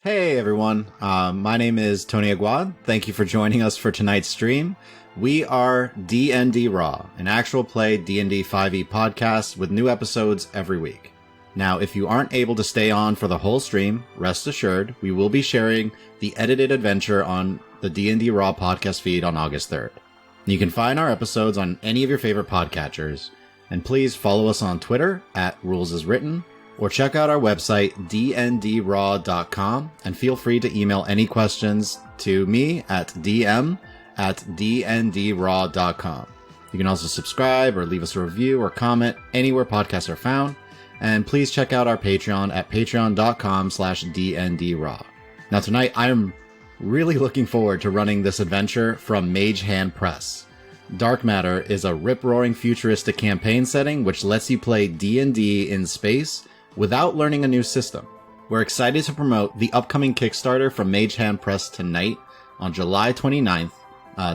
Hey everyone, my name is Tony Aguad. Thank you for joining us for tonight's stream. We are D&D Raw, an actual play D&D 5e podcast with new episodes every week. Now, if you aren't able to stay on for the whole stream, rest assured, we will be sharing the edited adventure on the D&D Raw podcast feed on August 3rd. You can find our episodes on any of your favorite podcatchers, and please follow us on Twitter at RulesAsWritten, or check out our website, dndraw.com, and feel free to email any questions to me at dm@dndraw.com. You can also subscribe or leave us a review or comment anywhere podcasts are found, and please check out our Patreon at patreon.com/dndraw. Now tonight, I am really looking forward to running this adventure from Mage Hand Press. Dark Matter is a rip-roaring futuristic campaign setting which lets you play D&D in space without learning a new system. We're excited to promote the upcoming Kickstarter from Mage Hand Press tonight on July 29th.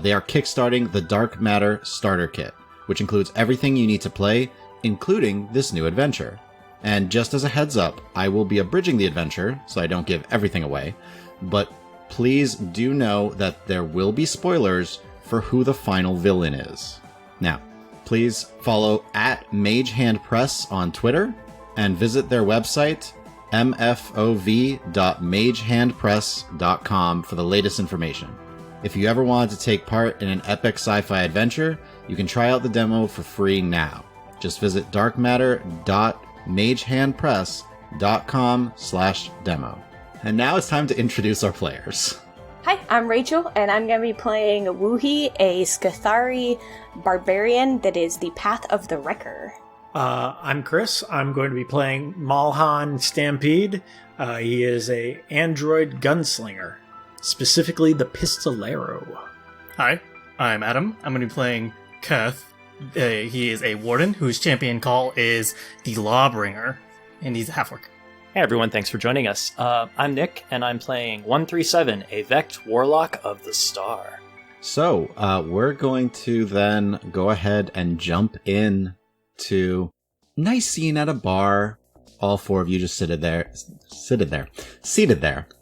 They are kickstarting the Dark Matter Starter Kit, which includes everything you need to play, including this new adventure. And just as a heads up, I will be abridging the adventure, so I don't give everything away, but please do know that there will be spoilers for who the final villain is. Now, please follow at Mage Hand Press on Twitter, and visit their website, mfov.magehandpress.com, for the latest information. If you ever wanted to take part in an epic sci-fi adventure, you can try out the demo for free now. Just visit darkmatter.magehandpress.com/demo. And now it's time to introduce our players. Hi, I'm Rachel, and I'm going to be playing Woohee, a Scathari barbarian that is the Path of the Wrecker. I'm Chris. I'm going to be playing Malhan Stampede. He is a android gunslinger, specifically the Pistolero. Hi, I'm Adam. I'm going to be playing Keth. He is a warden whose champion call is the Lawbringer, and he's a half-orc. Hey everyone, thanks for joining us. I'm Nick, and I'm playing 137, a Vect Warlock of the Star. So, we're going to then go ahead and jump in to nice scene at a bar. All four of you just seated there.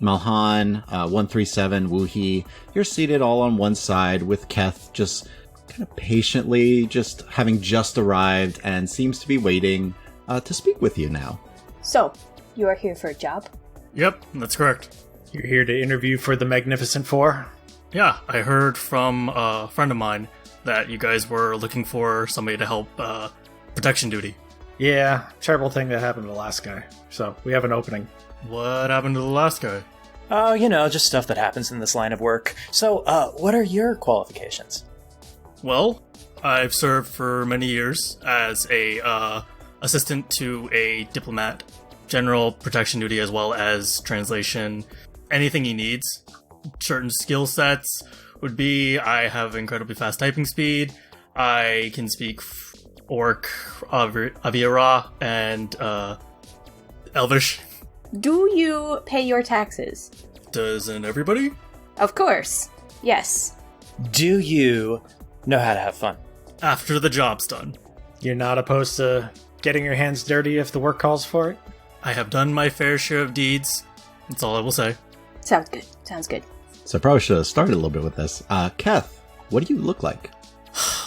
Malhan, 137, Woohee, you're seated all on one side with Keth just kind of patiently, just having just arrived and seems to be waiting to speak with you now. So, you are here for a job? Yep, that's correct. You're here to interview for the Magnificent Four? Yeah, I heard from a friend of mine that you guys were looking for somebody to help protection duty. Yeah, terrible thing that happened to the last guy. So, we have an opening. What happened to the last guy? Oh, just stuff that happens in this line of work. So, what are your qualifications? Well, I've served for many years as a assistant to a diplomat, general protection duty as well as translation, anything he needs. Certain skill sets would be I have incredibly fast typing speed, I can speak Orc, Aviara, and Elvish. Do you pay your taxes? Doesn't everybody? Of course. Yes. Do you know how to have fun? After the job's done. You're not opposed to getting your hands dirty if the work calls for it? I have done my fair share of deeds. That's all I will say. Sounds good. Sounds good. So I probably should have started a little bit with this. Keth, what do you look like?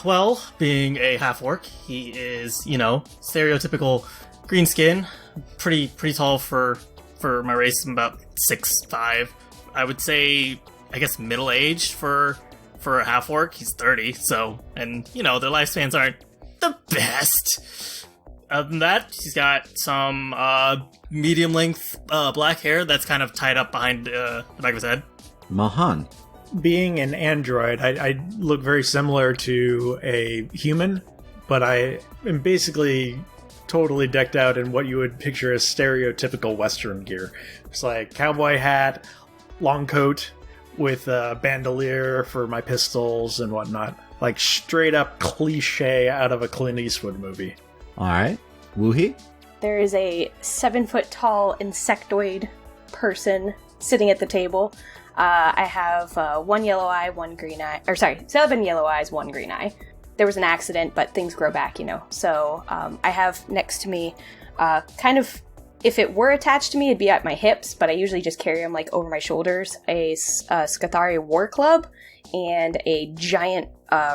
Well, being a half-orc, he is, stereotypical green skin, pretty tall for my race. I'm about 6'5". I would say, I guess, middle-aged for a half-orc. He's 30, so, and, their lifespans aren't the best. Other than that, he's got some medium-length black hair that's kind of tied up behind the back of his head. Malhan. Being an android, I look very similar to a human, but I am basically totally decked out in what you would picture as stereotypical Western gear. It's like cowboy hat, long coat with a bandolier for my pistols and whatnot. Like straight up cliche out of a Clint Eastwood movie. All right. Woohee? There is a 7-foot-tall insectoid person sitting at the table. I have 1 yellow eye, 1 green eye. 7 yellow eyes, 1 green eye. There was an accident, but things grow back, So I have next to me kind of If it were attached to me, it'd be at my hips, but I usually just carry them like over my shoulders. A Scathari war club and a giant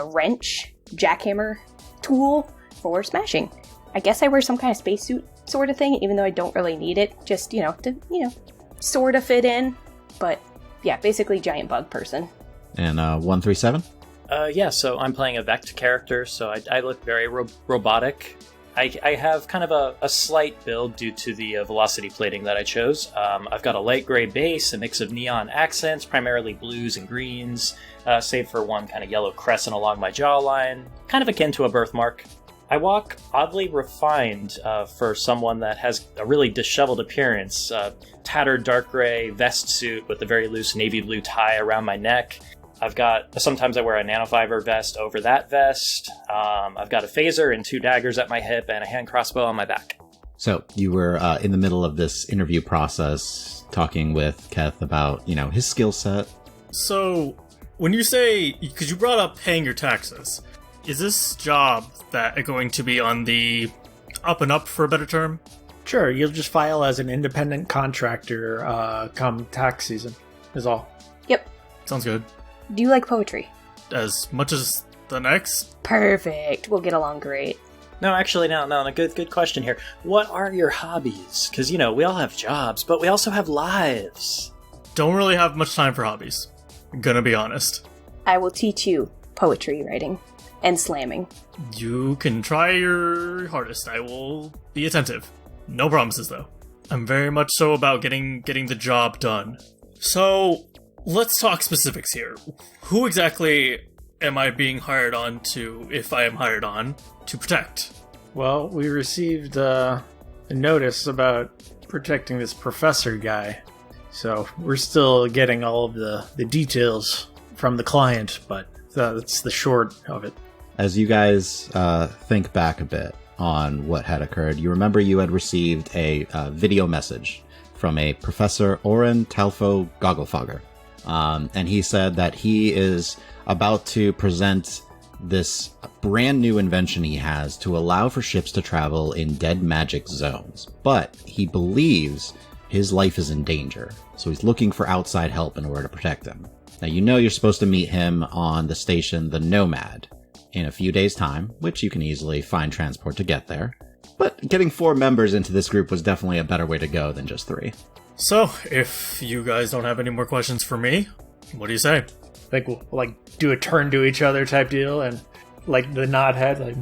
wrench, jackhammer tool for smashing. I guess I wear some kind of spacesuit sort of thing, even though I don't really need it. Just, to sort of fit in. But yeah, basically giant bug person. And 137? Yeah, so I'm playing a Vect character, so I look very robotic. I have kind of a slight build due to the velocity plating that I chose. I've got a light gray base, a mix of neon accents, primarily blues and greens, save for one kind of yellow crescent along my jawline, kind of akin to a birthmark. I walk oddly refined for someone that has a really disheveled appearance. Tattered dark gray vest suit with a very loose navy blue tie around my neck. Sometimes I wear a nanofiber vest over that vest. I've got a phaser and 2 daggers at my hip and a hand crossbow on my back. So you were in the middle of this interview process talking with Keth about, his skill set. So, when you say, because you brought up paying your taxes, is this job that going to be on the up and up, for a better term? Sure, you'll just file as an independent contractor come tax season, is all. Yep. Sounds good. Do you like poetry? As much as the next? Perfect. We'll get along great. No, actually, no. Good question here. What are your hobbies? Because, we all have jobs, but we also have lives. Don't really have much time for hobbies. Gonna be honest. I will teach you poetry writing and slamming. You can try your hardest. I will be attentive. No promises, though. I'm very much so about getting the job done. So, let's talk specifics here. Who exactly am I being hired on to, if I am hired on, to protect? Well, we received a notice about protecting this professor guy. So we're still getting all of the details from the client, but that's the short of it. As you guys think back a bit on what had occurred, you remember you had received a video message from a Professor Oren Talfo Gogglefogger. And he said that he is about to present this brand new invention he has to allow for ships to travel in dead magic zones. But he believes his life is in danger, so he's looking for outside help in order to protect him. Now, you're supposed to meet him on the station The Nomad in a few days' time, which you can easily find transport to get there. But getting 4 members into this group was definitely a better way to go than just 3. So, if you guys don't have any more questions for me, what do you say? I think we'll do a turn to each other type deal and the nod head.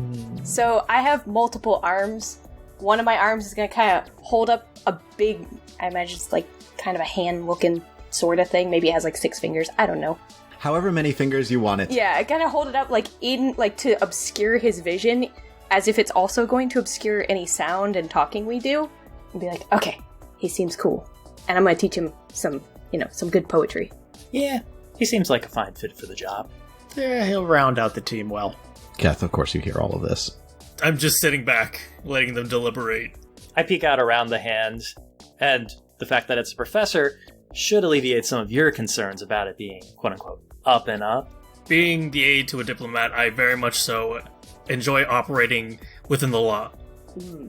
So I have multiple arms. One of my arms is going to kind of hold up a big, I imagine it's kind of a hand-looking sort of thing. Maybe it has 6 fingers. I don't know. However many fingers you want it. Yeah, I kind of hold it up to obscure his vision, as if it's also going to obscure any sound and talking we do. And be like, okay, he seems cool. And I'm going to teach him some good poetry. Yeah, he seems like a fine fit for the job. Yeah, he'll round out the team well. Keth, of course you hear all of this. I'm just sitting back, letting them deliberate. I peek out around the hand, and the fact that it's a professor should alleviate some of your concerns about it being, quote-unquote, up and up. Being the aide to a diplomat, I very much so enjoy operating within the law.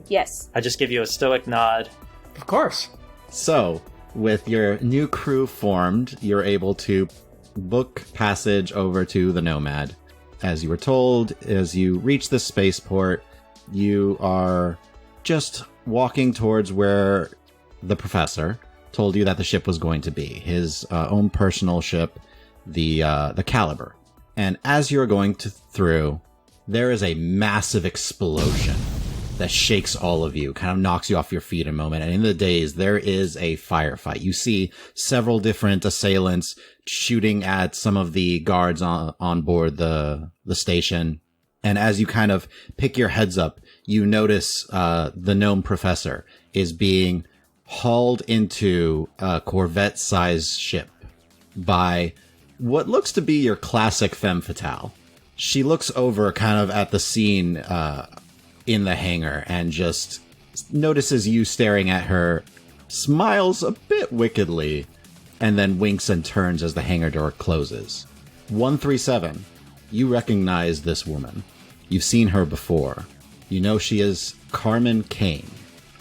Yes. I just give you a stoic nod. Of course. So, with your new crew formed, you're able to book passage over to the Nomad. As you were told, as you reach the spaceport, you are just walking towards where the professor told you that the ship was going to be. His own personal ship, the Caliber. And as you're going through, there is a massive explosion that shakes all of you, kind of knocks you off your feet a moment. And in the daze, there is a firefight. You see several different assailants shooting at some of the guards on board the station. And as you kind of pick your heads up, you notice the gnome professor is being hauled into a Corvette-sized ship by what looks to be your classic femme fatale. She looks over kind of at the scene in the hangar and just notices you staring at her, smiles a bit wickedly, and then winks and turns as the hangar door closes. 137, you recognize this woman. You've seen her before. You know she is Carmen Kane,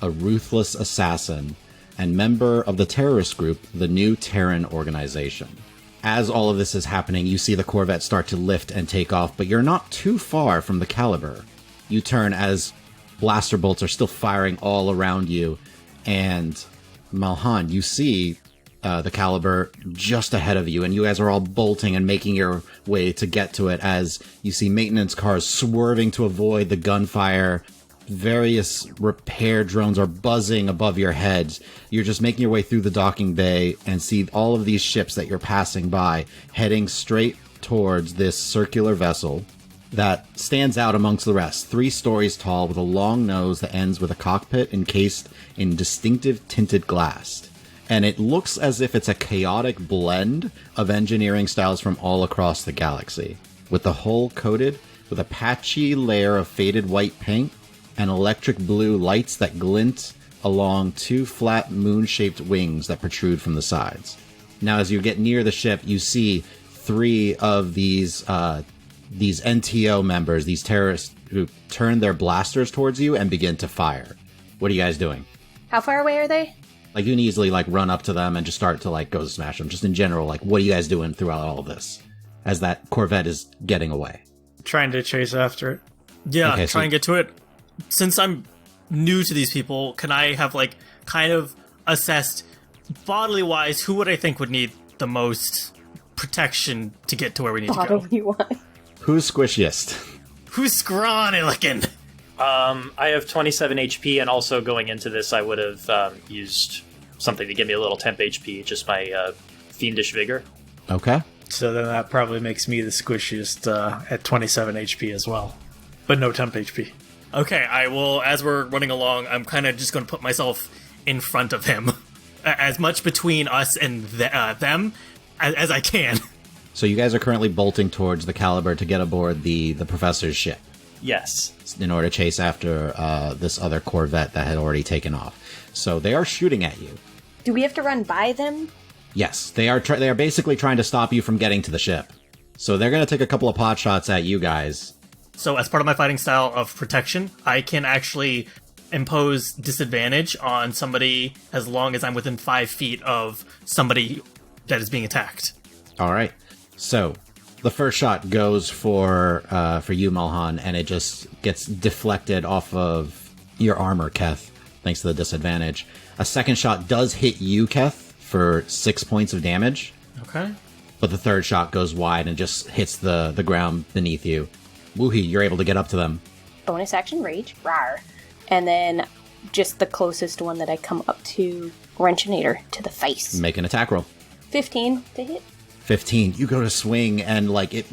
a ruthless assassin, and member of the terrorist group, the New Terran Organization. As all of this is happening, you see the Corvette start to lift and take off, but you're not too far from the Caliber. You turn as blaster bolts are still firing all around you, and Malhan, you see the Caliber just ahead of you, and you guys are all bolting and making your way to get to it as you see maintenance cars swerving to avoid the gunfire. Various repair drones are buzzing above your heads. You're just making your way through the docking bay and see all of these ships that you're passing by heading straight towards this circular vessel that stands out amongst the rest, 3 stories tall with a long nose that ends with a cockpit encased in distinctive tinted glass. And it looks as if it's a chaotic blend of engineering styles from all across the galaxy, with the hull coated with a patchy layer of faded white paint and electric blue lights that glint along 2 flat moon-shaped wings that protrude from the sides. Now, as you get near the ship, you see 3 of these NTO members, these terrorists, who turn their blasters towards you and begin to fire. What are you guys doing? How far away are they? Like, you can easily, run up to them and just start to, go smash them. Just in general, what are you guys doing throughout all of this as that Corvette is getting away? Trying to chase after it. Yeah, Okay, try and get to it. Since I'm new to these people, can I have, kind of assessed, bodily-wise, who would I think would need the most protection to get to where we need to go? Bodily wise. Who's squishiest? Who's scrawny looking? I have 27 HP, and also going into this, I would have used something to give me a little temp HP, just my fiendish vigor. Okay. So then that probably makes me the squishiest at 27 HP as well. But no temp HP. Okay, I will, as we're running along, I'm kind of just going to put myself in front of him. As much between us and them as I can. So you guys are currently bolting towards the Caliber to get aboard the professor's ship Yes. in order to chase after this other Corvette that had already taken off. So they are shooting at you. Do we have to run by them? Yes, they are they are basically trying to stop you from getting to the ship. So they're going to take a couple of pot shots at you guys. So as part of my fighting style of protection, I can actually impose disadvantage on somebody as long as I'm within 5 feet of somebody that is being attacked. All right. So the first shot goes for you, Malhan, and it just gets deflected off of your armor, Keth, thanks to the disadvantage. A second shot does hit you, Keth, for 6 points of damage. Okay. But the third shot goes wide and just hits the ground beneath you. Woohee, you're able to get up to them. Bonus action rage. Rawr. And then just the closest one that I come up to, Wrenchinator to the face. Make an attack roll. 15 to hit. 15. You go to swing and it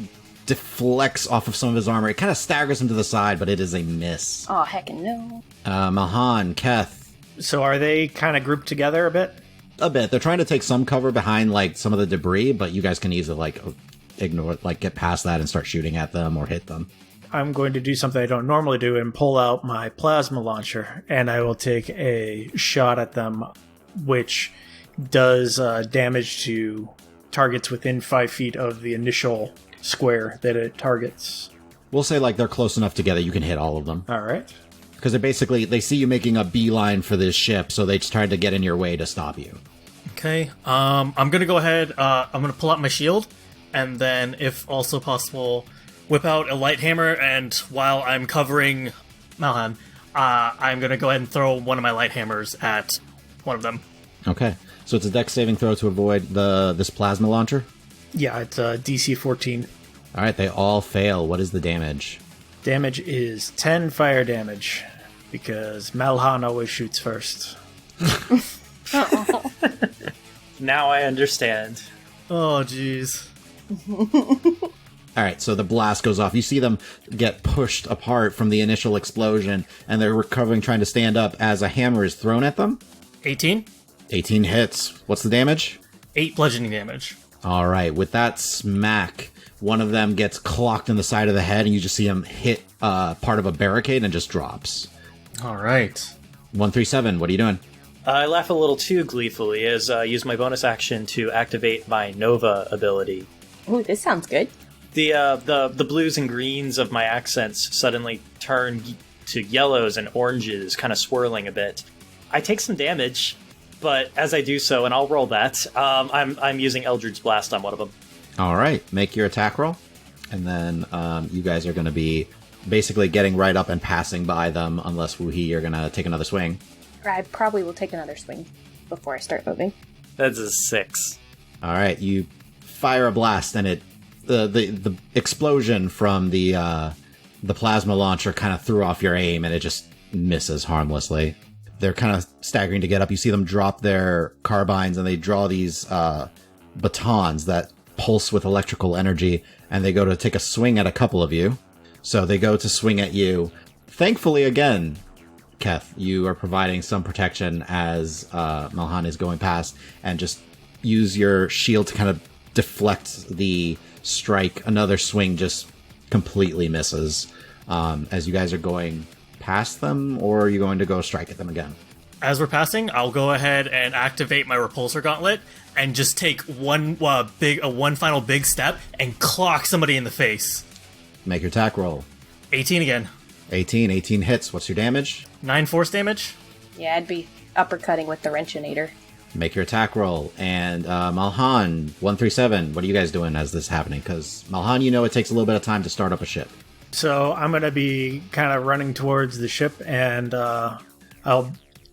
deflects off of some of his armor. It kind of staggers him to the side, but it is a miss. Oh, heckin' no. Malhan, Keth. So are they kind of grouped together a bit? A bit. They're trying to take some cover behind some of the debris, but you guys can easily ignore get past that and start shooting at them or hit them. I'm going to do something I don't normally do and pull out my plasma launcher, and I will take a shot at them, which does damage to targets within 5 feet of the initial square that it targets. We'll say they're close enough together you can hit all of them. All right. Because they see you making a beeline for this ship, so they just tried to get in your way to stop you. Okay. I'm going to go ahead. I'm going to pull out my shield, and then, if also possible, whip out a light hammer, and while I'm covering Malhan, I'm going to go ahead and throw one of my light hammers at one of them. Okay. So it's a dex saving throw to avoid this plasma launcher? Yeah, it's DC 14. All right, they all fail. What is the damage? Damage is 10 fire damage, because Malhan always shoots first. Now I understand. Oh, jeez. All right, so the blast goes off. You see them get pushed apart from the initial explosion, and they're recovering, trying to stand up as a hammer is thrown at them. 18? 18 hits. What's the damage? 8 bludgeoning damage. All right, with that smack, one of them gets clocked in the side of the head, and you just see him hit part of a barricade and just drops. All right. 137, what are you doing? I laugh a little too gleefully as I use my bonus action to activate my Nova ability. Ooh, this sounds good. The blues and greens of my accents suddenly turn to yellows and oranges, kind of swirling a bit. I take some damage, but as I do so, and I'll roll that, I'm using Eldritch Blast on one of them. All right, make your attack roll, and then you guys are going to be basically getting right up and passing by them, unless Woohee, you're going to take another swing. I probably will take another swing before I start moving. That's a 6. All right, you fire a blast, and the explosion from the plasma launcher kind of threw off your aim, and it just misses harmlessly. They're kind of staggering to get up. You see them drop their carbines, and they draw these batons that pulse with electrical energy, and they go to take a swing at a couple of you. So they go to swing at you. Thankfully, again, Keth, you are providing some protection as Malhan is going past, and just use your shield to kind of deflect the strike. Another swing just completely misses. As you guys are going past them, or are you going to go strike at them again? As we're passing, I'll go ahead and activate my repulsor gauntlet and just take one final big step and clock somebody in the face. Make your attack roll. 18 again. 18 hits. What's your damage? 9 force damage. Yeah, I'd be uppercutting with the Wrenchinator. Make your attack roll. And Malhan, 137, what are you guys doing as this is happening? Because Malhan, you know it takes a little bit of time to start up a ship. So I'm going to be kind of running towards the ship, and I'll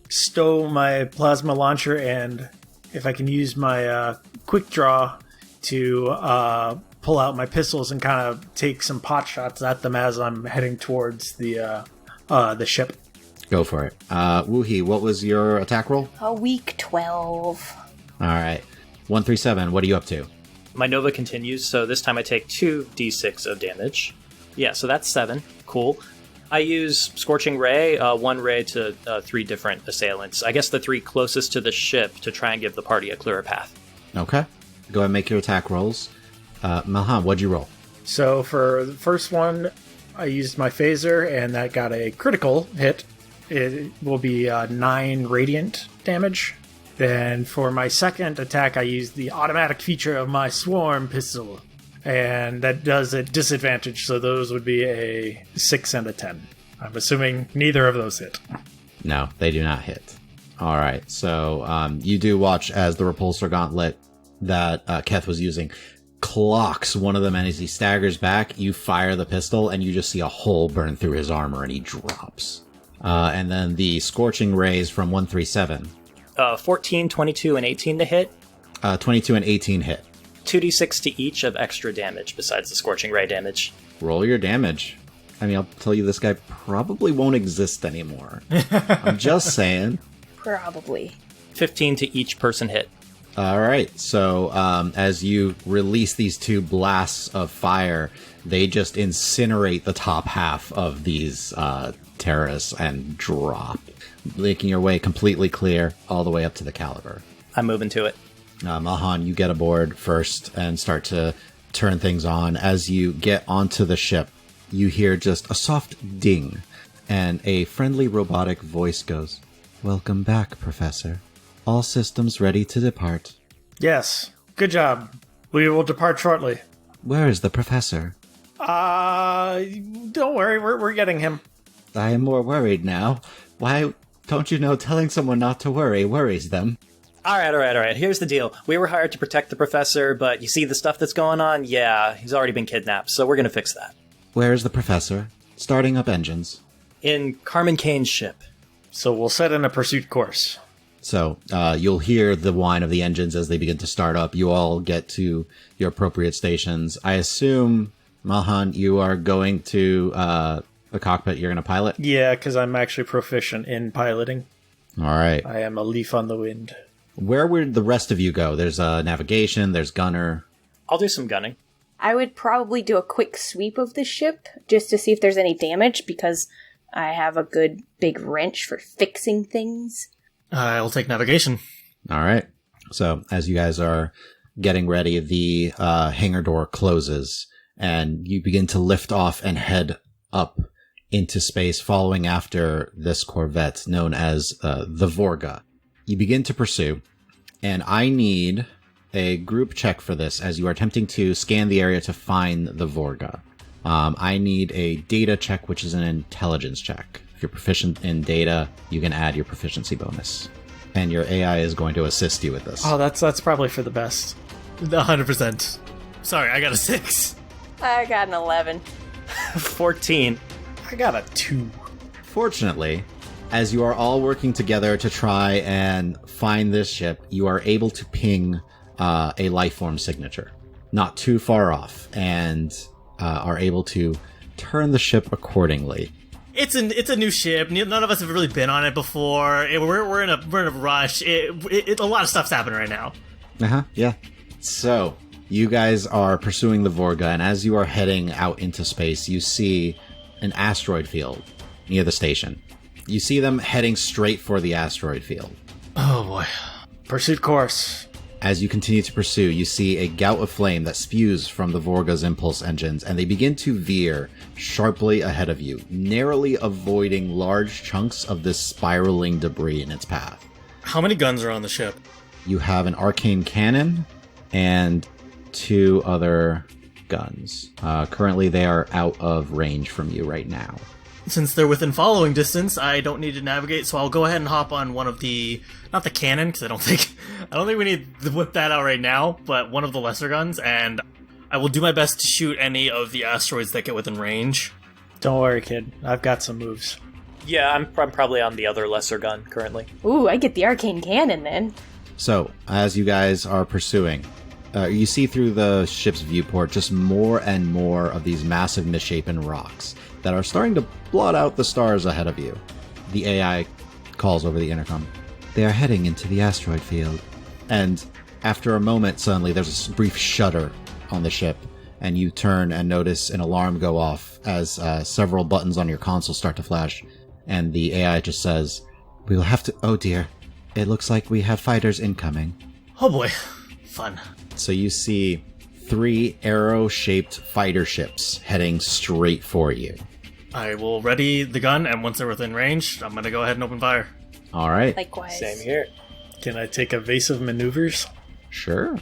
stow my plasma launcher, and if I can use my quick draw to pull out my pistols and kind of take some pot shots at them as I'm heading towards the ship. Go for it. Woohee, what was your attack roll? A weak 12. All right. 137, what are you up to? My Nova continues, so this time I take 2d6 of damage. Yeah, so that's 7. Cool. I use Scorching Ray, 1 ray to 3 different assailants. I guess the 3 closest to the ship to try and give the party a clearer path. Okay. Go ahead and make your attack rolls. Malhan, what'd you roll? So for the first one, I used my phaser, and that got a critical hit. It will be 9 radiant damage. Then for my second attack, I used the automatic feature of my swarm pistol, and that does a disadvantage, so those would be a 6 and a 10. I'm assuming neither of those hit. No, they do not hit. All right, so you do watch as the repulsor gauntlet that Keth was using clocks one of them, and as he staggers back, you fire the pistol, and you just see a hole burn through his armor, and he drops. And then the Scorching Rays from 137. 14, 22, and 18 to hit. 22 and 18 hit. 2d6 to each of extra damage besides the Scorching Ray damage. Roll your damage. I mean, I'll tell you, this guy probably won't exist anymore. I'm just saying. Probably. 15 to each person hit. All right, so as you release these 2 blasts of fire, they just incinerate the top half of these terrorists and drop, making your way completely clear all the way up to the caliber. I'm moving to it. Malhan, you get aboard first and start to turn things on. As you get onto the ship, you hear just a soft ding, and a friendly robotic voice goes, "Welcome back, Professor. All systems ready to depart." Yes, good job. We will depart shortly. Where is the Professor? Don't worry, we're getting him. I am more worried now. Why don't you know telling someone not to worry worries them? All right. Here's the deal. We were hired to protect the professor, but you see the stuff that's going on? Yeah, he's already been kidnapped, so we're going to fix that. Where is the Professor? Starting up engines. In Carmen Kane's ship. So we'll set in a pursuit course. So you'll hear the whine of the engines as they begin to start up. You all get to your appropriate stations. I assume, Malhan, you are going to the cockpit. You're going to pilot? Yeah, because I'm actually proficient in piloting. All right. I am a leaf on the wind. Where would the rest of you go? There's navigation, there's gunner. I'll do some gunning. I would probably do a quick sweep of the ship just to see if there's any damage, because I have a good big wrench for fixing things. I'll take navigation. All right. So as you guys are getting ready, the hangar door closes, and you begin to lift off and head up into space, following after this Corvette known as the Vorga. You begin to pursue, and I need a group check for this as you are attempting to scan the area to find the Vorga. I need a data check, which is an intelligence check. you're proficient in data, you can add your proficiency bonus. And your AI is going to assist you with this. Oh, that's probably for the best. 100%. Sorry, I got a 6. I got an 11. 14. I got a 2. Fortunately, as you are all working together to try and find this ship, you are able to ping a lifeform signature, not too far off, and are able to turn the ship accordingly. It's a new ship. None of us have really been on it before. We're in a rush. A lot of stuff's happening right now. Yeah. So you guys are pursuing the Vorga, and as you are heading out into space, you see an asteroid field near the station. You see them heading straight for the asteroid field. Oh boy. Pursuit course. As you continue to pursue, you see a gout of flame that spews from the Vorga's impulse engines, and they begin to veer sharply ahead of you, narrowly avoiding large chunks of this spiraling debris in its path. How many guns are on the ship? You have an arcane cannon and 2 other guns. Currently, they are out of range from you right now. Since they're within following distance, I don't need to navigate, so I'll go ahead and hop on one of the, not the cannon, because I don't think we need to whip that out right now, but one of the lesser guns, and I will do my best to shoot any of the asteroids that get within range. Don't worry, kid. I've got some moves. Yeah, I'm probably on the other lesser gun currently. Ooh, I get the arcane cannon then. So, as you guys are pursuing, you see through the ship's viewport just more and more of these massive misshapen rocks that are starting to blot out the stars ahead of you. The AI calls over the intercom. They are heading into the asteroid field. And after a moment, suddenly there's a brief shudder on the ship, and you turn and notice an alarm go off as several buttons on your console start to flash, and the AI just says, "We will have to... Oh dear. It looks like we have fighters incoming." Oh boy. Fun. So you see 3 arrow-shaped fighter ships heading straight for you. I will ready the gun, and once they're within range, I'm going to go ahead and open fire. All right. Likewise. Same here. Can I take evasive maneuvers? Sure.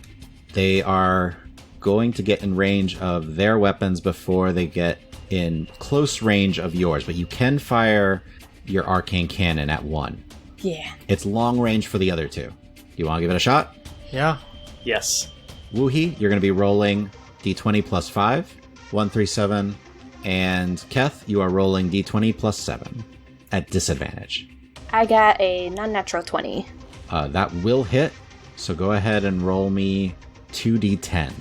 They are going to get in range of their weapons before they get in close range of yours, but you can fire your arcane cannon at 1. Yeah. It's long range for the other 2. Do you want to give it a shot? Yeah. Yes. Woohee, you're going to be rolling d20 plus 5, 137, and Keth, you are rolling d20 plus 7 at disadvantage. I got a non-natural 20. That will hit, so go ahead and roll me 2d10.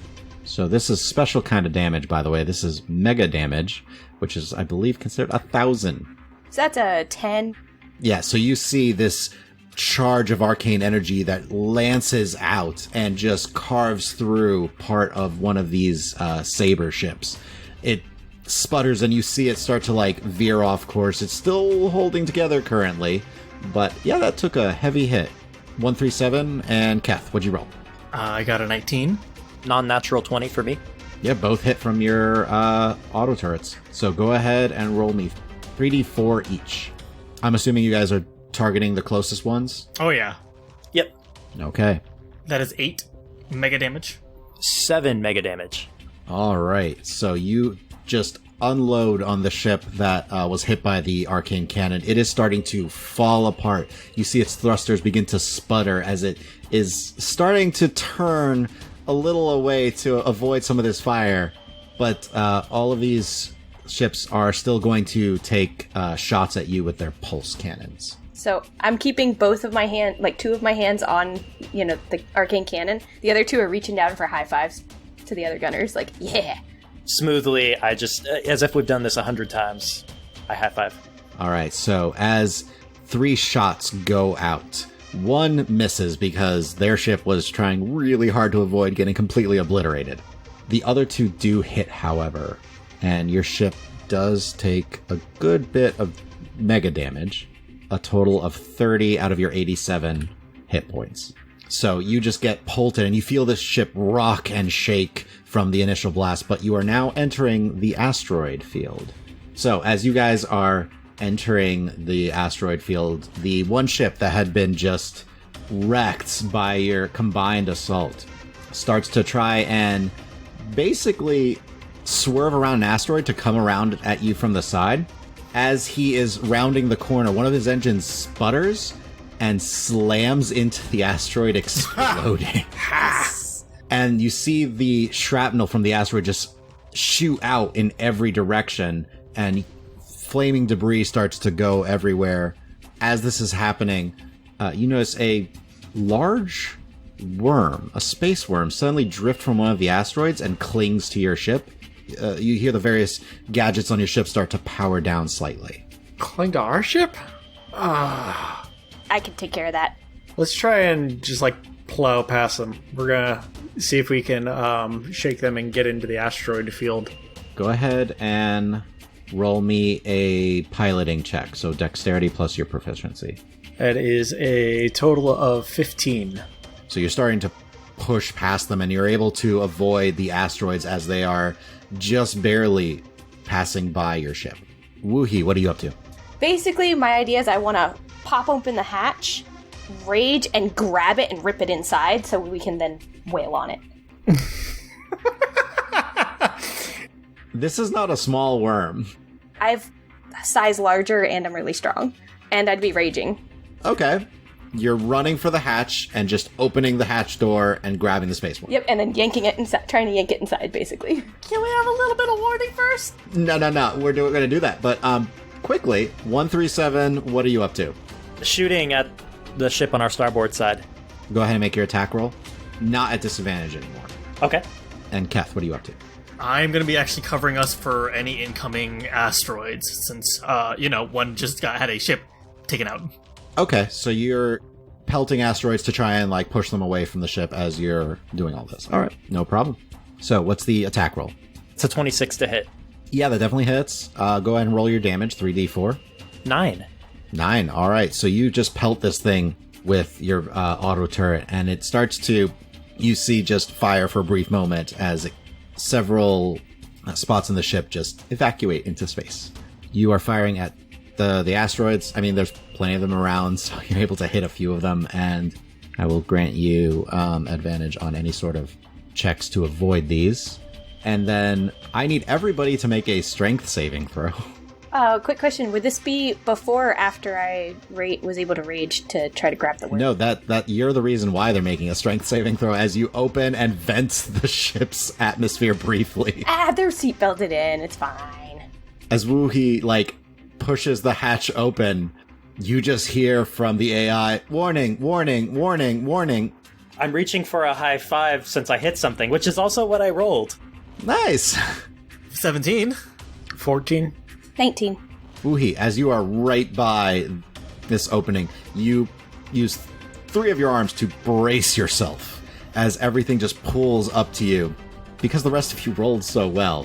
So this is special kind of damage, by the way. This is mega damage, which is, I believe, considered 1,000. So that's a 10. Yeah, so you see this charge of arcane energy that lances out and just carves through part of one of these saber ships. It sputters and you see it start to veer off course. It's still holding together currently, but yeah, that took a heavy hit. 137, and Keth, what'd you roll? I got a 19. Non-natural 20 for me. Yeah, both hit from your auto turrets. So go ahead and roll me 3d4 each. I'm assuming you guys are targeting the closest ones? Oh yeah. Yep. Okay. That is 8 mega damage. 7 mega damage. All right. So you just unload on the ship that was hit by the arcane cannon. It is starting to fall apart. You see its thrusters begin to sputter as it is starting to turn a little away to avoid some of this fire. But all of these ships are still going to take shots at you with their pulse cannons. So I'm keeping both of my 2 of my hands on, the arcane cannon. The other 2 are reaching down for high fives to the other gunners. Yeah. Smoothly, I just, as if we've done this 100 times, I high five. All right. So as 3 shots go out, 1 misses because their ship was trying really hard to avoid getting completely obliterated. The other 2 do hit, however, and your ship does take a good bit of mega damage. A total of 30 out of your 87 hit points. So you just get pulted and you feel this ship rock and shake from the initial blast, but you are now entering the asteroid field. So as you guys are entering the asteroid field, the one ship that had been just wrecked by your combined assault starts to try and basically swerve around an asteroid to come around at you from the side. As he is rounding the corner, one of his engines sputters and slams into the asteroid, exploding. And you see the shrapnel from the asteroid just shoot out in every direction, and flaming debris starts to go everywhere. As this is happening, you notice a large worm, a space worm, suddenly drift from one of the asteroids and clings to your ship. You hear the various gadgets on your ship start to power down slightly. Cling to our ship? I can take care of that. Let's try and just plow past them. We're gonna see if we can shake them and get into the asteroid field. Go ahead and roll me a piloting check. So dexterity plus your proficiency. That is a total of 15. So you're starting to push past them, and you're able to avoid the asteroids as they are just barely passing by your ship. Woohee, what are you up to? Basically, my idea is I want to pop open the hatch, rage, and grab it and rip it inside so we can then wail on it. This is not a small worm. I've size larger and I'm really strong. And I'd be raging. Okay. You're running for the hatch and just opening the hatch door and grabbing the space worm. Yep, and then yanking it inside, trying to yank it inside, basically. Can we have a little bit of warning first? No. We're going to do that. But quickly, 137, what are you up to? Shooting at the ship on our starboard side. Go ahead and make your attack roll. Not at disadvantage anymore. Okay. And Keth, what are you up to? I'm going to be actually covering us for any incoming asteroids, since, one just had a ship taken out. Okay, so you're pelting asteroids to try and push them away from the ship as you're doing all this. All right, no problem. So what's the attack roll? It's a 26 to hit. Yeah, that definitely hits. Go ahead and roll your damage, 3d4. 9. All right, so you just pelt this thing with your auto turret, and it starts to, you see just fire for a brief moment as several spots in the ship just evacuate into space. You are firing at the asteroids. I mean, there's plenty of them around, so you're able to hit a few of them, and I will grant you advantage on any sort of checks to avoid these. And then I need everybody to make a strength saving throw. Quick question. Would this be before or after I was able to rage to try to grab the worm? No, that you're the reason why they're making a strength saving throw as you open and vent the ship's atmosphere briefly. They're seatbelted in. It's fine. As Woohee, pushes the hatch open, you just hear from the AI, warning, warning, warning, warning. I'm reaching for a high five since I hit something, which is also what I rolled. Nice. 17. 14. 19. Woohee, as you are right by this opening, you use 3 of your arms to brace yourself as everything just pulls up to you. Because the rest of you rolled so well.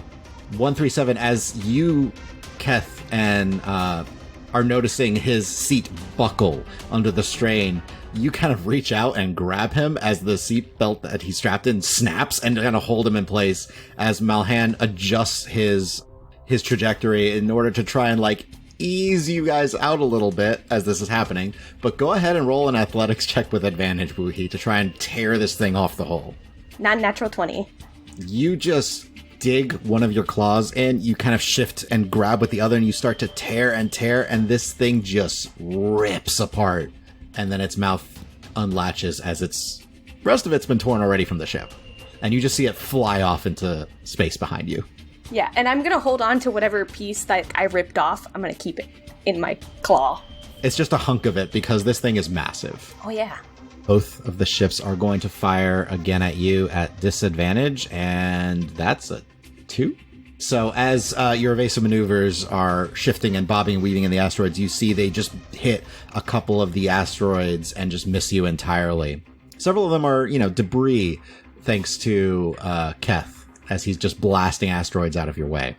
137, as you, Keth, and are noticing his seat buckle under the strain, you kind of reach out and grab him as the seat belt that he's strapped in snaps and kind of hold him in place as Malhan adjusts his trajectory in order to try and ease you guys out a little bit as this is happening. But go ahead and roll an athletics check with advantage, Woohee, to try and tear this thing off the hull. Non-natural 20. You just dig one of your claws in, you kind of shift and grab with the other, and you start to tear, and this thing just rips apart. And then its mouth unlatches as rest of it's been torn already from the ship. And you just see it fly off into space behind you. Yeah, and I'm going to hold on to whatever piece that I ripped off. I'm going to keep it in my claw. It's just a hunk of it because this thing is massive. Oh, yeah. Both of the ships are going to fire again at you at disadvantage, and that's a 2. So as your evasive maneuvers are shifting and bobbing and weaving in the asteroids, you see they just hit a couple of the asteroids and just miss you entirely. Several of them are, debris, thanks to Keth, as he's just blasting asteroids out of your way.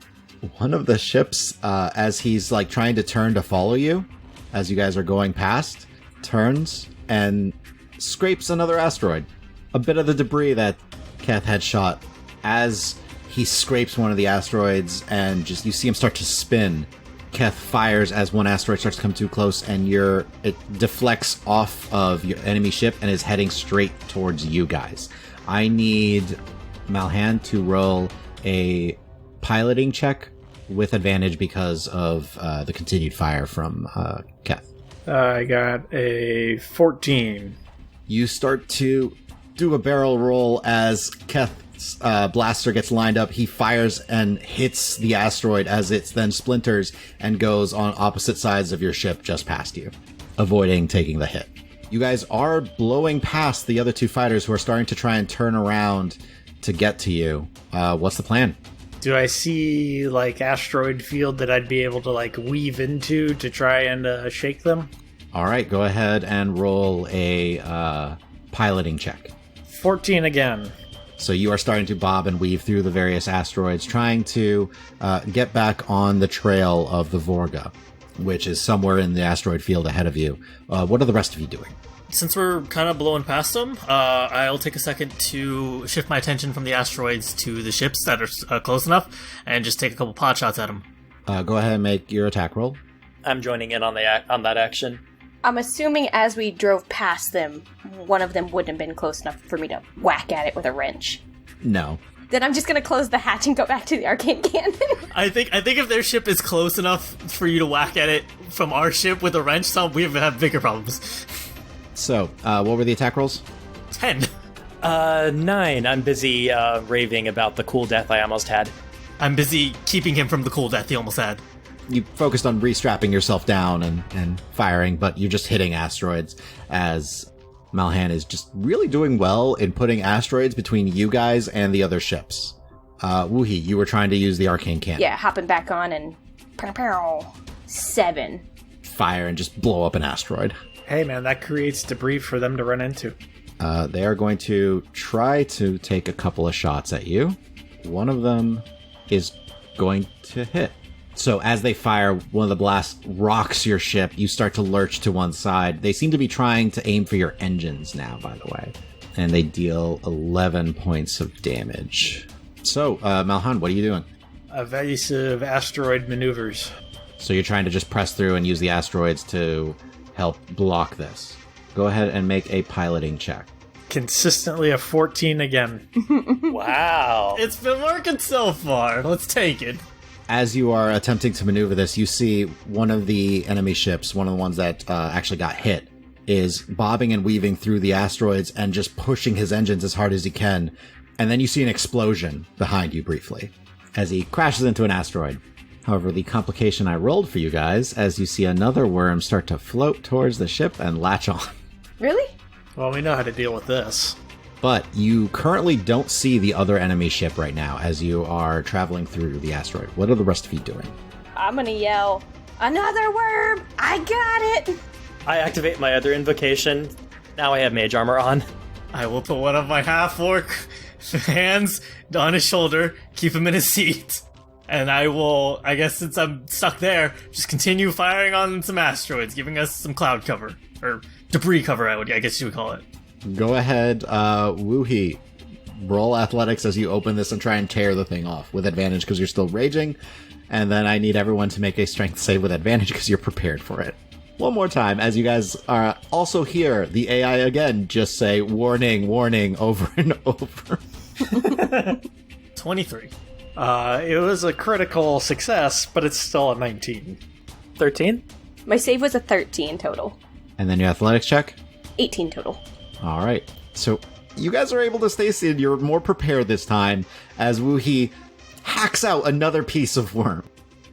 One of the ships, as he's trying to turn to follow you, as you guys are going past, turns and scrapes another asteroid. A bit of the debris that Keth had shot. As he scrapes one of the asteroids and you see him start to spin, Keth fires as one asteroid starts to come too close, and it deflects off of your enemy ship and is heading straight towards you guys. I need Malhan to roll a piloting check with advantage because of the continued fire from Keth. I got a 14. You start to do a barrel roll as Keth's blaster gets lined up. He fires and hits the asteroid as it then splinters and goes on opposite sides of your ship just past you, avoiding taking the hit. You guys are blowing past the other two fighters who are starting to try and turn around to get to you. What's the plan? Do I see, like, asteroid field that I'd be able to, like, weave into to try and shake them? All right, go ahead and roll a piloting check. 14 again. So you are starting to bob and weave through the various asteroids, trying to get back on the trail of the Vorga, which is somewhere in the asteroid field ahead of you. What are the rest of you doing? Since we're kind of blowing past them, I'll take a second to shift my attention from the asteroids to the ships that are close enough, and just take a couple pot shots at them. Go ahead and make your attack roll. I'm joining in on that action. I'm assuming as we drove past them, one of them wouldn't have been close enough for me to whack at it with a wrench. No. Then I'm just going to close the hatch and go back to the arcane cannon. I think if their ship is close enough for you to whack at it from our ship with a wrench, we have bigger problems. So, what were the attack rolls? 10. 9. I'm busy raving about the cool death I almost had. I'm busy keeping him from the cool death he almost had. You focused on restrapping yourself down and firing, but you're just hitting asteroids as Malhan is just really doing well in putting asteroids between you guys and the other ships. Woohee, you were trying to use the arcane cannon. Yeah, hopping back on and... 7. Fire and just blow up an asteroid. Hey, man, that creates debris for them to run into. They are going to try to take a couple of shots at you. One of them is going to hit. So as they fire, one of the blasts rocks your ship. You start to lurch to one side. They seem to be trying to aim for your engines now, by the way. And they deal 11 points of damage. So, Malhan, what are you doing? Evasive asteroid maneuvers. So you're trying to just press through and use the asteroids to help block this. Go ahead and make a piloting check. Consistently a 14 again. Wow. It's been working so far. Let's take it. As you are attempting to maneuver this, you see one of the enemy ships, one of the ones that actually got hit, is bobbing and weaving through the asteroids and just pushing his engines as hard as he can. And then you see an explosion behind you briefly as he crashes into an asteroid. However, the complication I rolled for you guys, as you see another worm start to float towards the ship and latch on. Really? Well, we know how to deal with this. But you currently don't see the other enemy ship right now as you are traveling through the asteroid. What are the rest of you doing? I'm going to yell, "Another worm! I got it!" I activate my other invocation. Now I have mage armor on. I will put one of my half-orc hands on his shoulder, keep him in his seat, and I will, I guess since I'm stuck there, just continue firing on some asteroids, giving us some cloud cover, or debris cover, I guess you would call it. Go ahead, Woohee. Roll athletics as you open this and try and tear the thing off with advantage because you're still raging. And then I need everyone to make a strength save with advantage because you're prepared for it. One more time, as you guys also hear the AI again just say, "Warning, warning," over and over. 23. It was a critical success, but it's still a 19. 13? My save was a 13 total. And then your athletics check? 18 total. All right. So you guys are able to stay seated. You're more prepared this time as Woohee hacks out another piece of worm.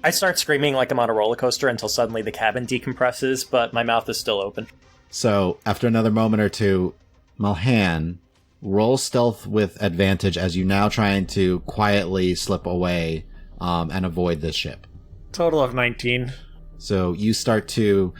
I start screaming like I'm on a roller coaster until suddenly the cabin decompresses, but my mouth is still open. So after another moment or two, Malhan, roll stealth with advantage as you now trying to quietly slip away and avoid this ship. Total of 19. So you start to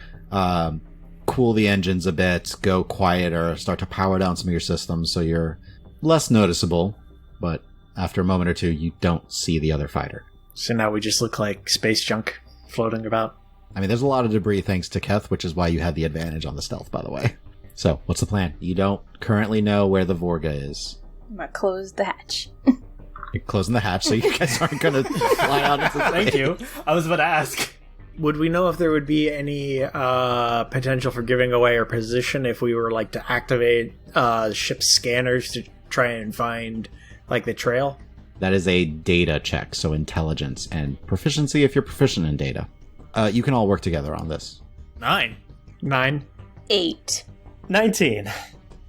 cool the engines a bit, go quieter, start to power down some of your systems so you're less noticeable, but after a moment or two, you don't see the other fighter. So now we just look like space junk floating about. I mean, there's a lot of debris thanks to Keth, which is why you had the advantage on the stealth, by the way. So, what's the plan? You don't currently know where the Vorga is. I'm going to close the hatch. You're closing the hatch, so you guys aren't going to fly out into the Thank you. I was about to ask. Would we know if there would be any potential for giving away our position if we were like to activate ship scanners to try and find like the trail? That is a data check, so intelligence and proficiency if you're proficient in data. You can all work together on this. 9. 9. 8. 19.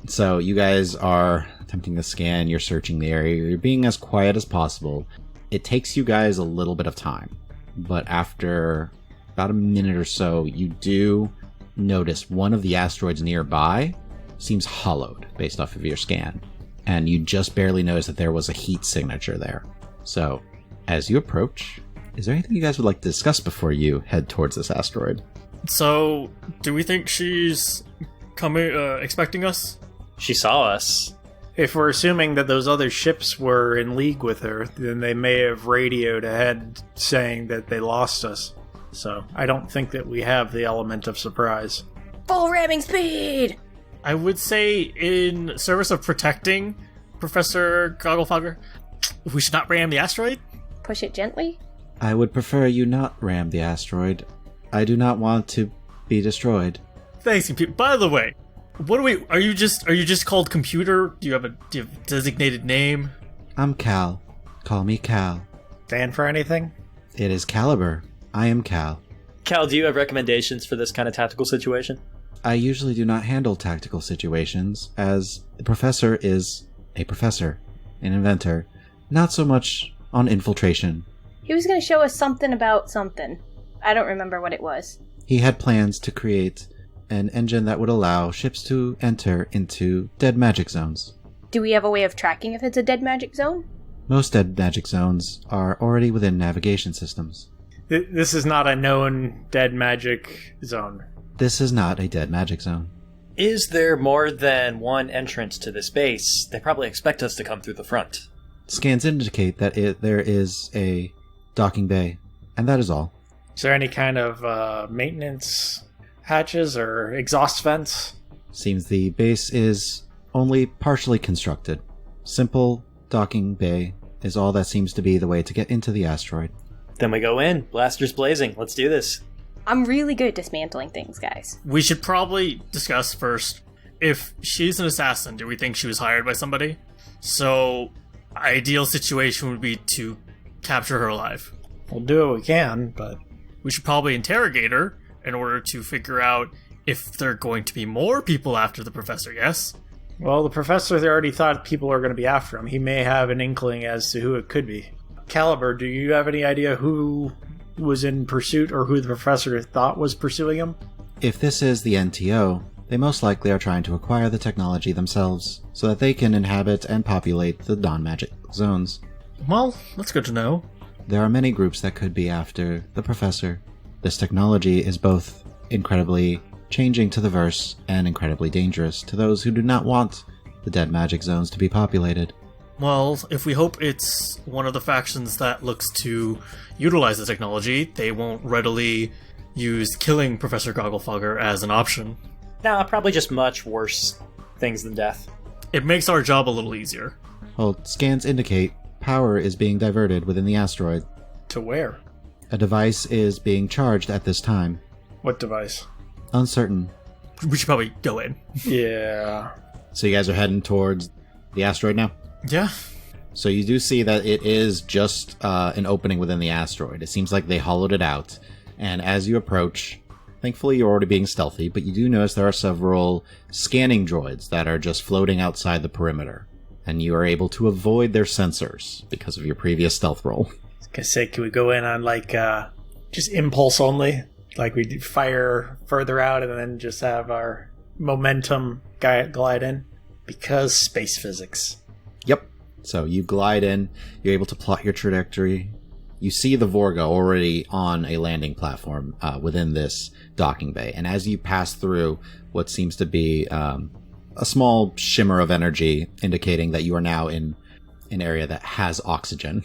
So you guys are attempting to scan, you're searching the area, you're being as quiet as possible. It takes you guys a little bit of time, but after about a minute or so, you do notice one of the asteroids nearby seems hollowed based off of your scan, and you just barely notice that there was a heat signature there. So, as you approach, is there anything you guys would like to discuss before you head towards this asteroid? So, do we think she's coming, expecting us? She saw us. If we're assuming that those other ships were in league with her, then they may have radioed ahead saying that they lost us. So, I don't think that we have the element of surprise. Full ramming speed! I would say, in service of protecting Professor Gogglefogger, we should not ram the asteroid? Push it gently? I would prefer you not ram the asteroid. I do not want to be destroyed. Thanks, computer. By the way, what are you just called computer? Do you have a designated name? I'm Cal. Call me Cal. Stand for anything? It is Caliber. I am Cal. Cal, do you have recommendations for this kind of tactical situation? I usually do not handle tactical situations, as the professor is a professor, an inventor, not so much on infiltration. He was going to show us something about something. I don't remember what it was. He had plans to create an engine that would allow ships to enter into dead magic zones. Do we have a way of tracking if it's a dead magic zone? Most dead magic zones are already within navigation systems. This is not a known dead magic zone. This is not a dead magic zone. Is there more than one entrance to this base? They probably expect us to come through the front. Scans indicate that there is a docking bay, and that is all. Is there any kind of maintenance hatches or exhaust vents? Seems the base is only partially constructed. Simple docking bay is all that seems to be the way to get into the asteroid. Then we go in. Blasters blazing. Let's do this. I'm really good at dismantling things, guys. We should probably discuss first, if she's an assassin, do we think she was hired by somebody? So, ideal situation would be to capture her alive. We'll do what we can, but We should probably interrogate her in order to figure out if there are going to be more people after the professor, yes? well, the professor already thought people are going to be after him. He may have an inkling as to who it could be. Caliber, do you have any idea who was in pursuit or who the professor thought was pursuing him? If this is the NTO, they most likely are trying to acquire the technology themselves so that they can inhabit and populate the non-magic zones. Well, that's good to know. There are many groups that could be after the professor. This technology is both incredibly changing to the verse and incredibly dangerous to those who do not want the dead magic zones to be populated. Well, if we hope it's one of the factions that looks to utilize the technology, they won't readily use killing Professor Gogglefogger as an option. Nah, probably just much worse things than death. It makes our job a little easier. Well, scans indicate power is being diverted within the asteroid. To where? A device is being charged at this time. What device? Uncertain. We should probably go in. Yeah. So you guys are heading towards the asteroid now? Yeah. So you do see that it is just an opening within the asteroid. It seems like they hollowed it out. And as you approach, thankfully you're already being stealthy, but you do notice there are several scanning droids that are just floating outside the perimeter. And you are able to avoid their sensors because of your previous stealth roll. I was gonna say, can we go in on just impulse only? Like we fire further out and then just have our momentum glide in? Because space physics. Yep. So you glide in, you're able to plot your trajectory. You see the Vorga already on a landing platform within this docking bay. And as you pass through what seems to be a small shimmer of energy indicating that you are now in an area that has oxygen.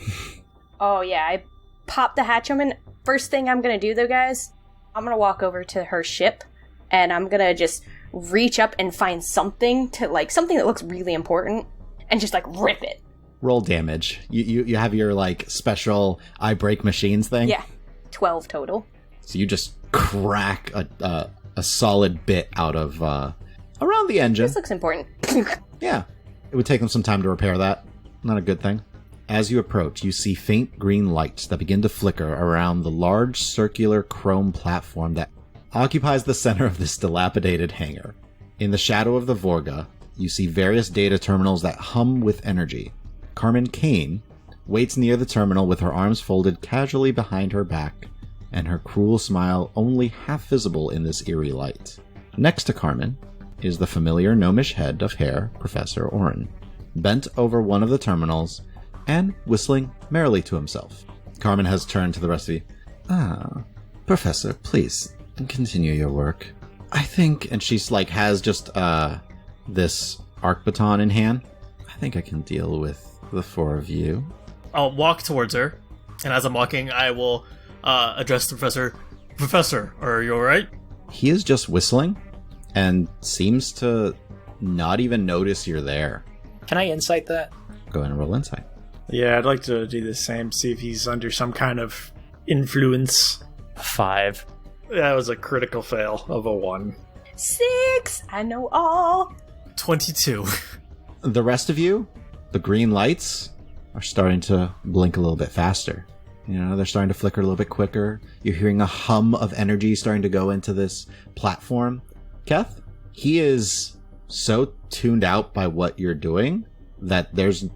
Oh yeah, I popped the hatch open. First thing I'm gonna do though, guys, I'm gonna walk over to her ship and I'm gonna just reach up and find something something that looks really important and just rip it. Roll damage. You have your special I break machines thing? Yeah. 12 total. So you just crack a solid bit out of around the engine. This looks important. Yeah. It would take them some time to repair that. Not a good thing. As you approach, you see faint green lights that begin to flicker around the large circular chrome platform that occupies the center of this dilapidated hangar. In the shadow of the Vorga, you see various data terminals that hum with energy. Carmen Kane waits near the terminal with her arms folded casually behind her back, and her cruel smile only half visible in this eerie light. Next to Carmen is the familiar gnomish head of hair, Professor Oren, bent over one of the terminals and whistling merrily to himself. Carmen has turned to the rest of you. Professor, please continue your work. I think, and she's like has just this arc baton in hand. I think I can deal with the four of you. I'll walk towards her, and as I'm walking, I will address the professor. Professor, are you alright? He is just whistling and seems to not even notice you're there. Can I insight that? Go ahead and roll insight. Yeah, I'd like to do the same, see if he's under some kind of influence. 5. That was a critical fail of a 1. 6! I know all! 22. The rest of you, the green lights are starting to blink a little bit faster. You know, they're starting to flicker a little bit quicker. You're hearing a hum of energy starting to go into this platform. Keth, he is so tuned out by what you're doing that there's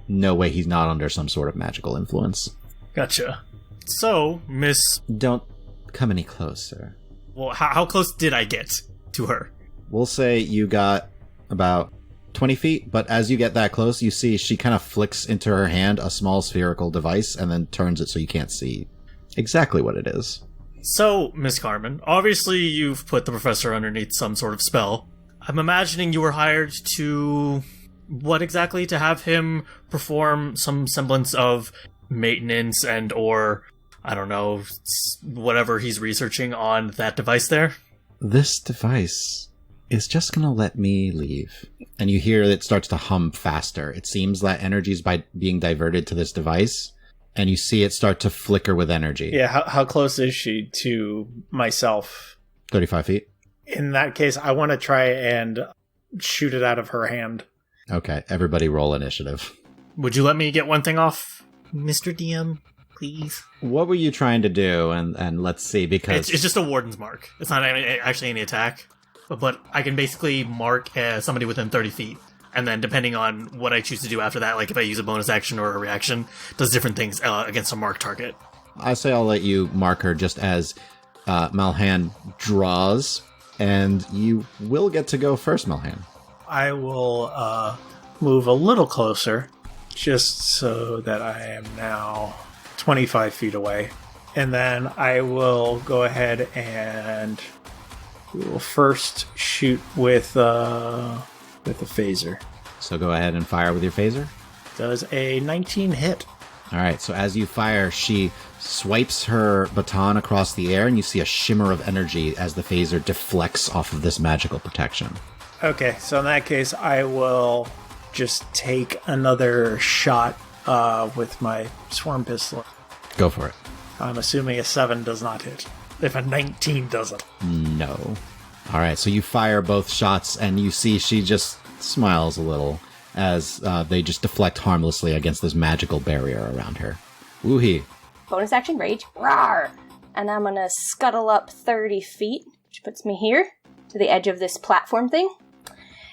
no way he's not under some sort of magical influence. Gotcha. So, Miss... Don't come any closer. Well, how close did I get to her? We'll say you got about 20 feet, but as you get that close, you see she kind of flicks into her hand a small spherical device and then turns it so you can't see exactly what it is. So, Miss Carmen, obviously you've put the professor underneath some sort of spell. I'm imagining you were hired to... What exactly? To have him perform some semblance of maintenance and or, I don't know, whatever he's researching on that device there? This device is just going to let me leave. And you hear it starts to hum faster. It seems that energy is being diverted to this device, and you see it start to flicker with energy. Yeah, how close is she to myself? 35 feet. In that case, I want to try and shoot it out of her hand. Okay, everybody roll initiative. Would you let me get one thing off, Mr. DM, please? What were you trying to do? And let's see, because... It's just a warden's mark. It's not actually any attack. But I can basically mark somebody within 30 feet. And then depending on what I choose to do after that, like if I use a bonus action or a reaction, does different things against a marked target. I say I'll let you mark her just as Malhan draws, and you will get to go first, Malhan. I will move a little closer, just so that I am now 25 feet away. And then I will go ahead and we will first shoot with a phaser. So go ahead and fire with your phaser. Does a 19 hit? All right, so as you fire, she swipes her baton across the air, and you see a shimmer of energy as the phaser deflects off of this magical protection. Okay, so in that case, I will just take another shot with my swarm pistol. Go for it. I'm assuming a 7 does not hit. If a 19 doesn't. No. All right, so you fire both shots, and you see she just smiles a little as they just deflect harmlessly against this magical barrier around her. Woohee. Bonus action, rage, rawr! And I'm gonna scuttle up 30 feet, which puts me here, to the edge of this platform thing.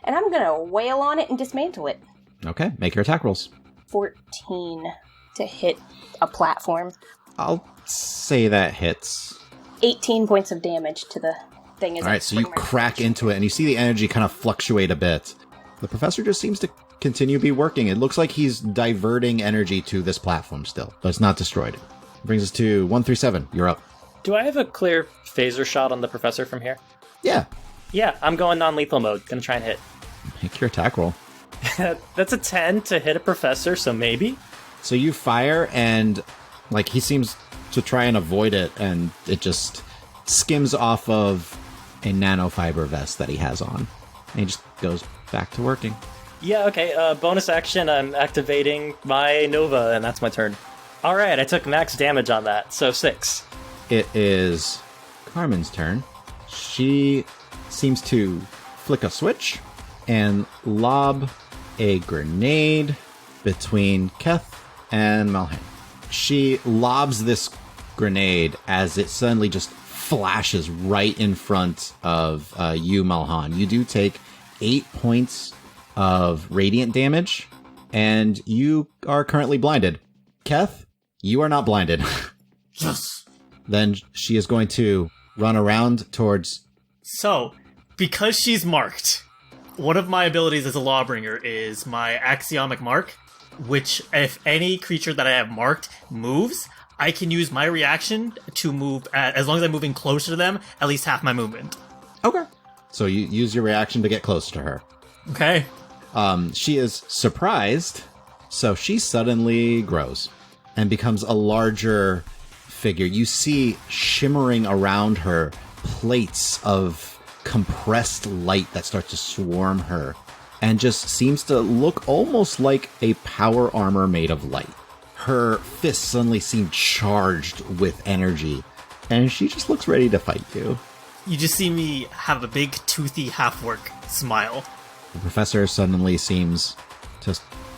And I'm gonna wail on it and dismantle it. Okay, make your attack rolls. 14 to hit a platform. I'll say that hits. 18 points of damage to the thing. All right, so you crack into it, and you see the energy kind of fluctuate a bit. The professor just seems to continue to be working. It looks like he's diverting energy to this platform still, but it's not destroyed. Brings us to 137. You're up. Do I have a clear phaser shot on the professor from here? Yeah. Yeah, I'm going non-lethal mode. Gonna try and hit. Make your attack roll. That's a 10 to hit a professor, so maybe? So you fire, and like he seems to try and avoid it, and it just skims off of a nanofiber vest that he has on. And he just goes back to working. Yeah, okay. Bonus action, I'm activating my Nova, and that's my turn. Alright, I took max damage on that, so 6. It is Carmen's turn. She seems to flick a switch and lob a grenade between Keth and Malhan. She lobs this grenade as it suddenly just flashes right in front of you, Malhan. You do take 8 points of radiant damage, and you are currently blinded. Keth, you are not blinded. Yes. Then she is going to run around towards... So, because she's marked, one of my abilities as a Lawbringer is my Axiomic Mark, which if any creature that I have marked moves, I can use my reaction to move, as long as I'm moving closer to them, at least half my movement. Okay. So you use your reaction to get close to her. Okay. She is surprised, so she suddenly grows and becomes a larger figure. You see shimmering around her plates of compressed light that start to swarm her and just seems to look almost like a power armor made of light. Her fists suddenly seem charged with energy, and she just looks ready to fight you. You just see me have a big, toothy half-orc smile. The professor suddenly seems to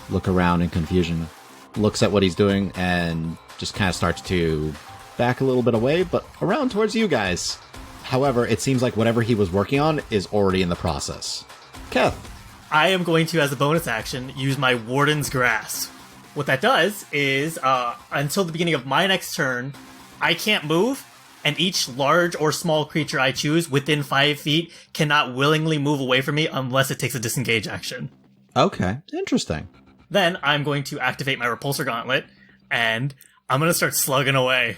look around in confusion, looks at what he's doing, and just kind of starts to back a little bit away, but around towards you guys. However, it seems like whatever he was working on is already in the process. Keth. I am going to, as a bonus action, use my Warden's Grasp. What that does is, until the beginning of my next turn, I can't move, and each large or small creature I choose within 5 feet cannot willingly move away from me unless it takes a disengage action. Okay, interesting. Then I'm going to activate my Repulsor Gauntlet, and I'm going to start slugging away.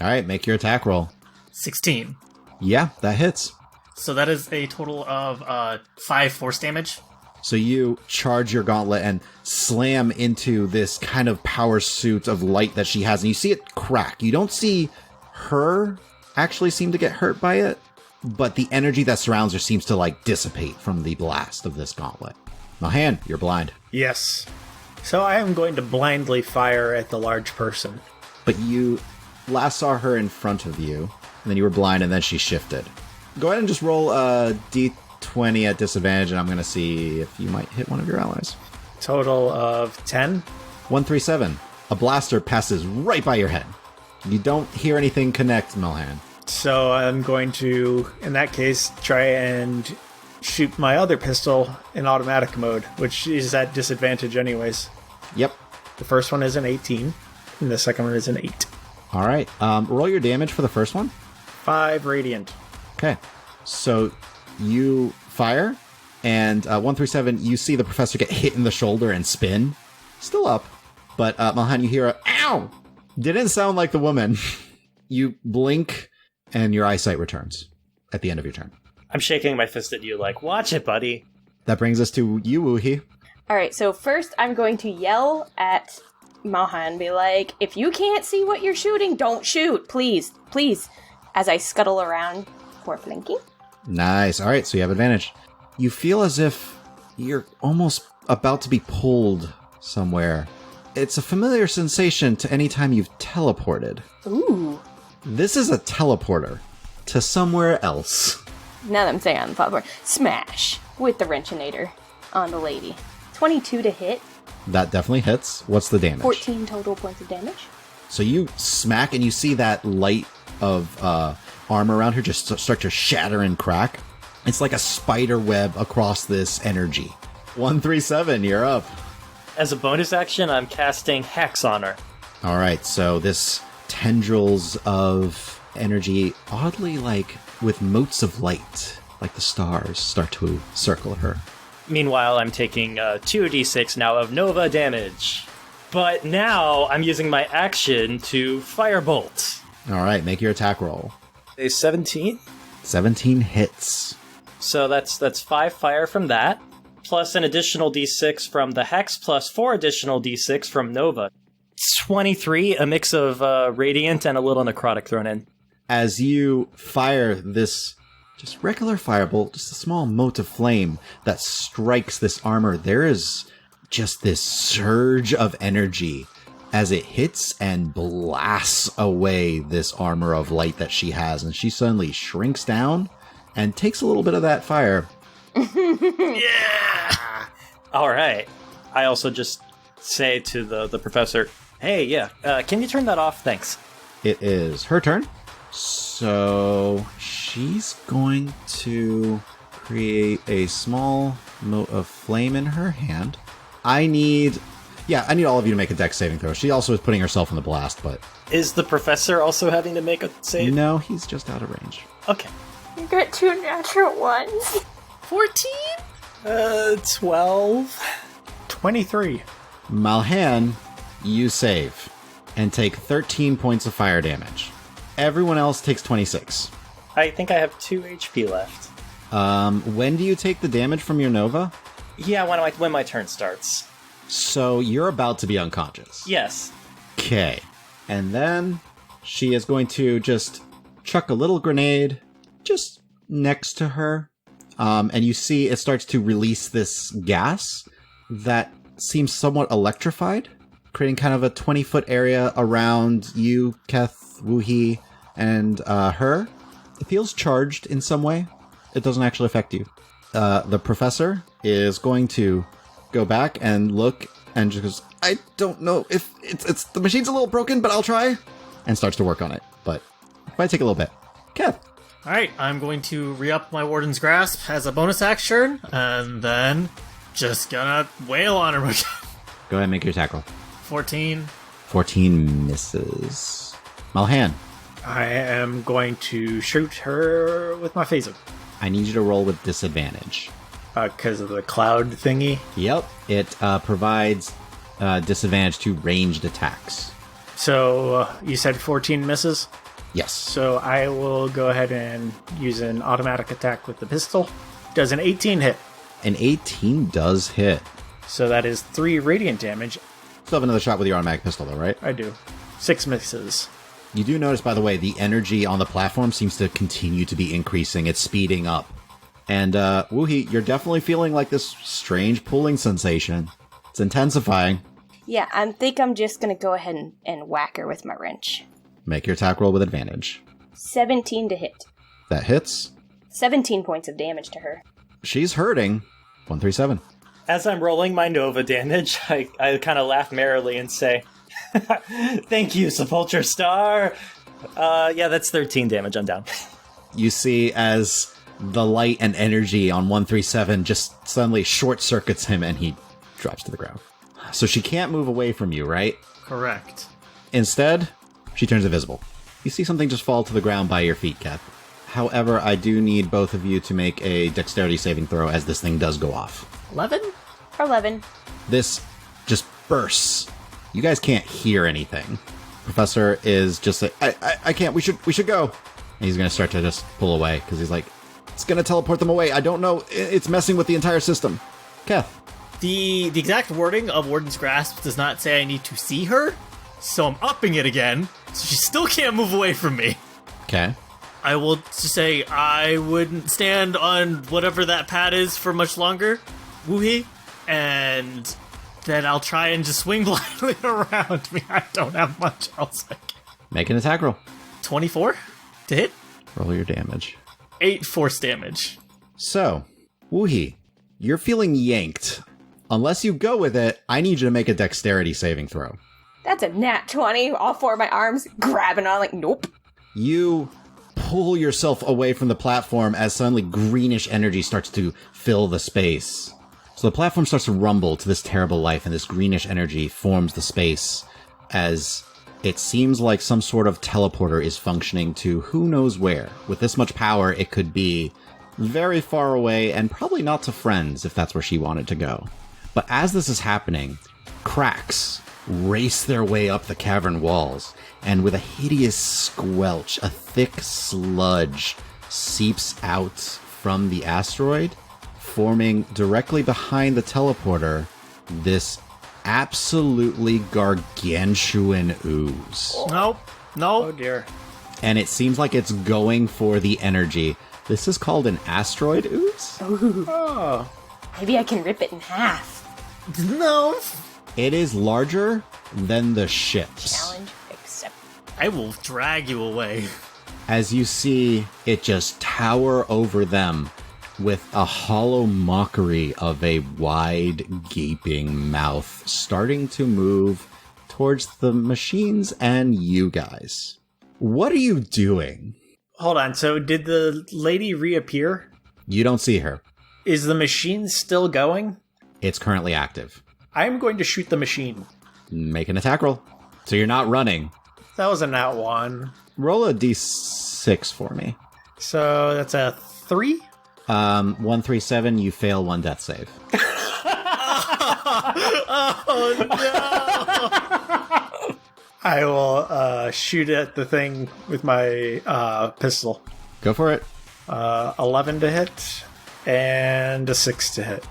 All right, make your attack roll. 16. Yeah, that hits. So that is a total of 5 force damage. So you charge your gauntlet and slam into this kind of power suit of light that she has, and you see it crack. You don't see her actually seem to get hurt by it, but the energy that surrounds her seems to, like, dissipate from the blast of this gauntlet. Mahan, you're blind. Yes. So I am going to blindly fire at the large person. But you last saw her in front of you, and then you were blind, and then she shifted. Go ahead and just roll a d20 at disadvantage, and I'm going to see if you might hit one of your allies. Total of 10. 137. A blaster passes right by your head. You don't hear anything connect, Melhan. So I'm going to, in that case, try and shoot my other pistol in automatic mode, which is at disadvantage anyways. Yep. The first one is an 18, and the second one is an 8. All right. Roll your damage for the first one. 5 radiant. Okay. So you fire, and 137, you see the professor get hit in the shoulder and spin. Still up. But Malhan, you hear a ow! Didn't sound like the woman. You blink, and your eyesight returns at the end of your turn. I'm shaking my fist at you like, watch it, buddy. That brings us to you, Woohee. Alright, so first I'm going to yell at Mahan, be like, if you can't see what you're shooting, don't shoot, please, please, as I scuttle around for flanking. Nice. All right, so you have advantage. You feel as if you're almost about to be pulled somewhere. It's a familiar sensation to any time you've teleported. Ooh. This is a teleporter to somewhere else. Now that I'm saying on the platform, smash with the wrenchinator on the lady. 22 to hit. That definitely hits. What's the damage? 14 total points of damage. So you smack and you see that light of armor around her just start to shatter and crack. It's like a spider web across this energy. 137, you're up. As a bonus action, I'm casting Hex on her. All right, so this tendrils of energy, oddly like with motes of light, like the stars, start to circle her. Meanwhile, I'm taking 2d6 now of Nova damage. But now I'm using my action to Firebolt. All right, make your attack roll. A 17? 17 hits. So that's 5 fire from that, plus an additional d6 from the Hex, plus 4 additional d6 from Nova. 23, a mix of Radiant and a little Necrotic thrown in. As you fire this just regular firebolt, just a small mote of flame that strikes this armor, there is just this surge of energy as it hits and blasts away this armor of light that she has, and she suddenly shrinks down and takes a little bit of that fire. Yeah! Alright. I also just say to the professor, hey, yeah, can you turn that off? Thanks. It is her turn. So she's going to create a small mote of flame in her hand. I need all of you to make a dex saving throw. She also is putting herself in the blast, but... Is the professor also having to make a save? No, he's just out of range. Okay. You got 2 natural ones. 14? 12. 23. Malhan, you save and take 13 points of fire damage. Everyone else takes 26. I think I have 2 HP left. When do you take the damage from your Nova? Yeah, when my turn starts. So you're about to be unconscious. Yes. Okay. And then she is going to just chuck a little grenade just next to her. And you see it starts to release this gas that seems somewhat electrified, creating kind of a 20-foot area around you, Keth, Woohee, and her. It feels charged in some way. It doesn't actually affect you. The professor is going to go back and look and just goes, I don't know if it's the machine's a little broken, but I'll try. And starts to work on it. But it might take a little bit. Keth. Alright, I'm going to re-up my Warden's Grasp as a bonus action, and then just gonna wail on her again. Go ahead and make your attack roll. 14. 14 misses. Malhan, I am going to shoot her with my phaser. I need you to roll with disadvantage. Because of the cloud thingy. Yep. It provides disadvantage to ranged attacks. So you said 14 misses? Yes. So I will go ahead and use an automatic attack with the pistol. Does an 18 hit? An 18 does hit. So that is 3 radiant damage. Still have another shot with your automatic pistol, though, right? I do. 6 misses. You do notice, by the way, the energy on the platform seems to continue to be increasing. It's speeding up. And, Woohee, you're definitely feeling like this strange pulling sensation. It's intensifying. Yeah, I think I'm just gonna go ahead and whack her with my wrench. Make your attack roll with advantage. 17 to hit. That hits. 17 points of damage to her. She's hurting. 137. As I'm rolling my Nova damage, I kind of laugh merrily and say, thank you, Sepulture Star. Yeah, that's 13 damage. I'm down. You see as the light and energy on 137 just suddenly short circuits him and he drops to the ground. So she can't move away from you, right? Correct. Instead, she turns invisible. You see something just fall to the ground by your feet, Kat. However, I do need both of you to make a dexterity saving throw as this thing does go off. 11? 11. This just bursts. You guys can't hear anything. Professor is just like, I can't, we should go. And he's going to start to just pull away because he's like, it's going to teleport them away. I don't know. It's messing with the entire system. Keth. The exact wording of Warden's Grasp does not say I need to see her, so I'm upping it again, so she still can't move away from me. Okay. I will just say I wouldn't stand on whatever that pad is for much longer, Woohee, and then I'll try and just swing blindly around me. I don't have much else I can. Make an attack roll. 24 to hit. Roll your damage. 8 force damage. So, Woohee, you're feeling yanked. Unless you go with it, I need you to make a dexterity saving throw. That's a nat 20. All 4 of my arms grabbing on, like, nope. You pull yourself away from the platform as suddenly greenish energy starts to fill the space. So the platform starts to rumble to this terrible life, and this greenish energy forms the space as it seems like some sort of teleporter is functioning to who knows where. With this much power, it could be very far away and probably not to Friends if that's where she wanted to go. But as this is happening, cracks race their way up the cavern walls, and with a hideous squelch, a thick sludge seeps out from the asteroid, forming directly behind the teleporter this absolutely gargantuan ooze. Nope. No. Oh dear. And it seems like it's going for the energy. This is called an asteroid ooze? Ooh. Oh. Maybe I can rip it in half. No. It is larger than the ships. Challenge accepted. I will drag you away. As you see it just tower over them, with a hollow mockery of a wide, gaping mouth starting to move towards the machines and you guys. What are you doing? Hold on, so did the lady reappear? You don't see her. Is the machine still going? It's currently active. I'm going to shoot the machine. Make an attack roll. So you're not running. That was a nat 1. Roll a d6 for me. So that's a 3? 137, you fail 1 death save. Oh no! I will shoot at the thing with my pistol. Go for it. 11 to hit and a 6 to hit.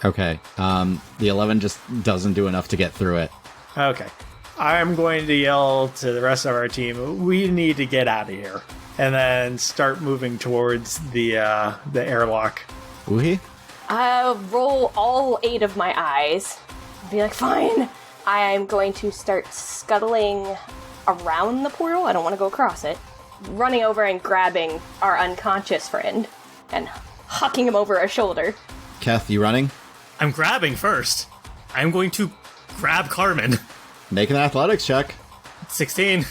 Okay. The 11 just doesn't do enough to get through it. Okay. I'm going to yell to the rest of our team, we need to get out of here. And then start moving towards the airlock. Uhi? Roll all 8 of my eyes. Be like, fine. I'm going to start scuttling around the portal. I don't want to go across it. Running over and grabbing our unconscious friend and hucking him over a shoulder. Keth, you running? I'm grabbing first. I'm going to grab Carmen. Make an athletics check. 16.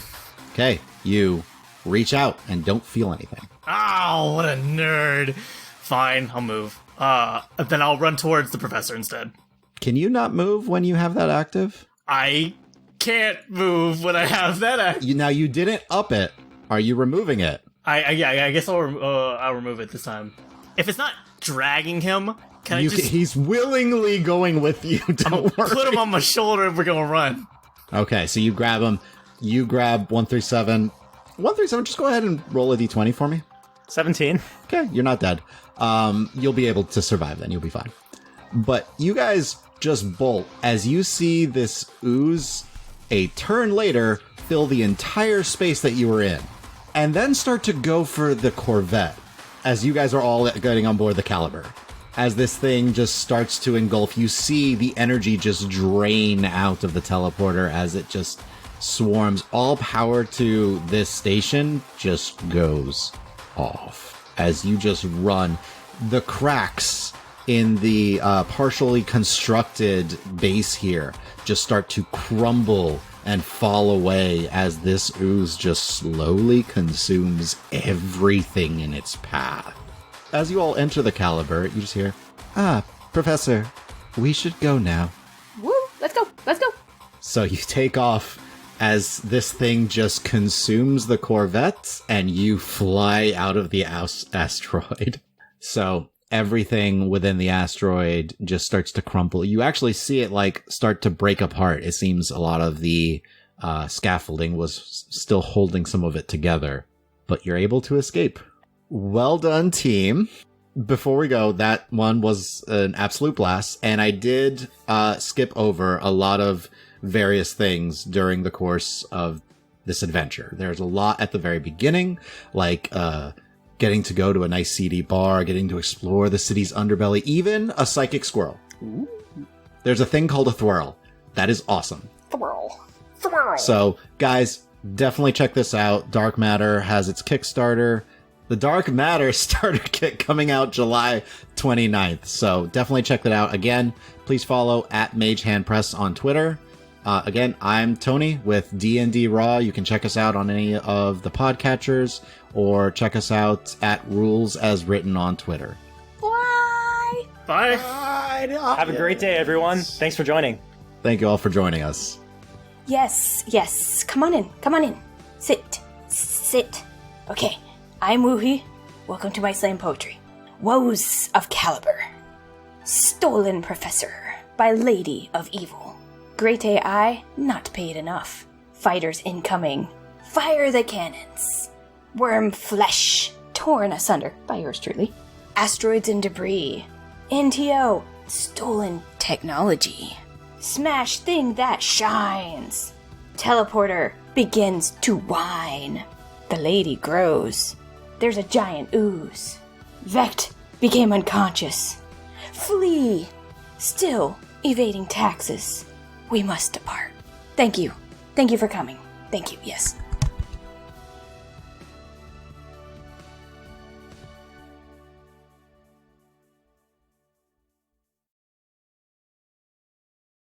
Okay, you reach out and don't feel anything. Ow, what a nerd. Fine, I'll move. Then I'll run towards the professor instead. Can you not move when you have that active? I can't move when I have that active. Now, you didn't up it. Are you removing it? I guess I'll remove it this time. If it's not dragging him, can I just... He's willingly going with you, don't worry. Put him on my shoulder and we're gonna run. Okay, so you grab him. You grab 137. 137, just go ahead and roll a d20 for me. 17. Okay, you're not dead. You'll be able to survive then. You'll be fine. But you guys just bolt as you see this ooze a turn later fill the entire space that you were in. And then start to go for the Corvette as you guys are all getting on board the Caliber. As this thing just starts to engulf, you see the energy just drain out of the teleporter as it just swarms. All power to this station just goes off as you just run. The cracks in the partially constructed base here just start to crumble and fall away as this ooze just slowly consumes everything in its path. As you all enter the Caliber, you just hear, Professor, we should go now. Woo! Let's go! Let's go! So you take off as this thing just consumes the Corvette and you fly out of the asteroid. So everything within the asteroid just starts to crumple. You actually see it start to break apart. It seems a lot of the scaffolding was still holding some of it together, but you're able to escape. Well done, team. Before we go, that one was an absolute blast, and I did skip over a lot of various things during the course of this adventure. There's a lot at the very beginning, like getting to go to a nice seedy bar, getting to explore the city's underbelly, even a psychic squirrel. Ooh. There's a thing called a thwirl. That is awesome. Thwirl. So, guys, definitely check this out. Dark Matter has its Kickstarter. The Dark Matter starter kit coming out July 29th. So definitely check that out. Again, please follow at Mage Hand Press on Twitter. Again, I'm Tony with D&D Raw. You can check us out on any of the podcatchers or check us out at Rules As Written on Twitter. Bye! Bye. Have a great day, everyone. Thanks for joining. Thank you all for joining us. Yes. Come on in. Sit. Okay. I'm Woohee. Welcome to my slam poetry. Woes of Caliber. Stolen Professor by Lady of Evil. Great AI, not paid enough. Fighters incoming. Fire the cannons. Worm flesh, torn asunder by yours truly. Asteroids and debris. NTO, stolen technology. Smash thing that shines. Teleporter begins to whine. The lady grows. There's a giant ooze. Vect became unconscious. Flee! Still evading taxes. We must depart. Thank you. Thank you for coming. Thank you, yes.